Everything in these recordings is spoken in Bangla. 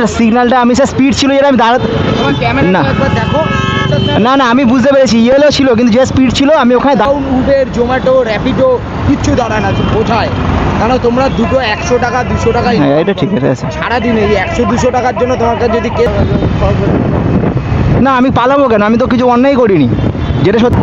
স্যার সিগন্যালটা আমি স্যার স্পিড ছিল যেটা আমি দাঁড়াতে না দেখো না না আমি বুঝতে পেরেছি ইয়েলো ছিল কিন্তু যে স্পিড ছিল আমি ওখানে উবের জোম্যাটো র্যাপিডো কিচ্ছু দাঁড়ায় না বোঝায়, কারণ তোমরা দুটো 100 টাকা 200 টাকা হ্যাঁ এটা ঠিক আছে সারাদিন এই 100-200 টাকার জন্য তোমাকে যদি না আমি পালাবো কেন, আমি তো কিছু অন্যায় করিনি যেটা সত্যি।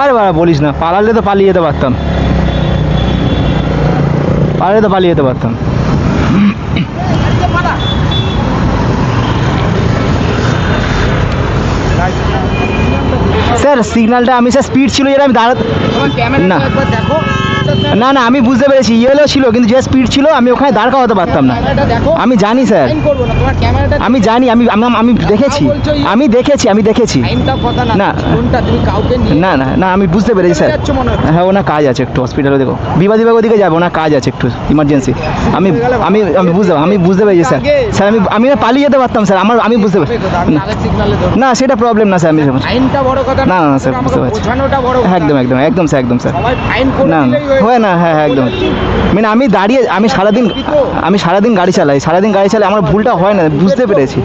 আর বাড়া বলিস না, পালালে তো পালিয়ে যেতে পারতাম, পালালে তো পালিয়ে যেতে পারতাম। স্যার সিগন্যালটা আমি স্যার স্পিড ছিল যেটা আমি দাঁড়াতে না দেখো না না আমি বুঝতে পেরেছি ইয়েলো ছিল কিন্তু যে স্পিড ছিল আমি ওখানে দাঁড় করাতে পারতাম না। আমি জানি স্যার, আমি জানি, আমি দেখেছি, আমি দেখেছি না না না না আমি বুঝতে পেরেছি স্যার। হ্যাঁ ওনার কাজ আছে একটু হসপিটালে, দেখো বিবাদীবাগ ওদিকে যাবো, ওনার কাজ আছে একটু ইমার্জেন্সি। আমি আমি আমি বুঝতে পেরেছি স্যার। স্যার আমি পালিয়ে যেতে পারতাম স্যার, আমি বুঝতে পারছি না, সেটা প্রবলেম না স্যার। আমি না না স্যার বুঝতে পারছি, একদম একদম একদম স্যার, একদম স্যার না হয় না, হ্যাঁ হ্যাঁ একদম। মানে আমি দাঁড়িয়ে আমি সারাদিন গাড়ি চালাই, আমার ভুলটা হয় না, বুঝতে পেরেছি।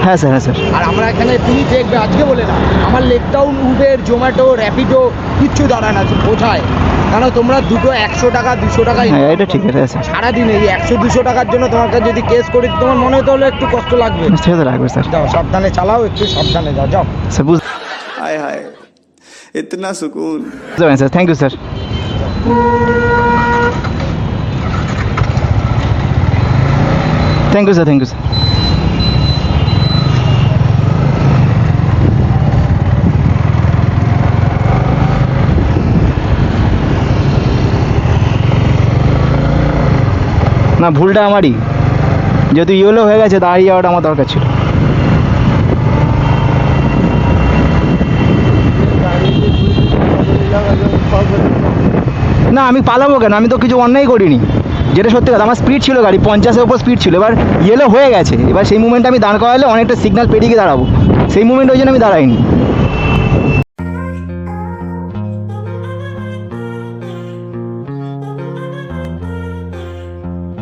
হ্যাঁ স্যার, হ্যাঁ স্যার। আর আমরা এখানে তুমি দেখবে আজকে বলে না, আমার লেকটাউন উবের জোম্যাটো র্যাপিডো কিচ্ছু দাঁড়ায় না বোঝায়, কারণ তোমরা দুটো 100 টাকা 200 টাকা হ্যাঁ এটা ঠিক আছে সারাদিন এই 100-200 টাকার জন্য তোমাকে যদি কেস করি তোমার মনে হতে হলে একটু কষ্ট লাগবে। সেটা তো লাগবে স্যার। যাও সাবধানে চালাও, একটু সাবধানে যাও যাও স্যার। हाय हाय इतना सुकून। Sir thank you sir. Thank you sir, thank you sir. না ভুলটা আমারই, যেহেতু ইয়েলো হয়ে গেছে দাঁড়িয়ে যাওয়াটা আমার দরকার ছিল। না আমি পালাবো কেন, আমি তো কিছু অন্যায় করিনি যেটা সত্যি কথা। আমার স্পিড ছিল, গাড়ি 50-এর উপর স্পিড ছিল, এবার ইয়েলো হয়ে গেছে, এবার সেই মুমেন্টে আমি দাঁড় করালে অনেকটা সিগন্যাল পেরিয়ে দাঁড়াবো, সেই মুমেন্ট ওই জন্য আমি দাঁড়াইনি।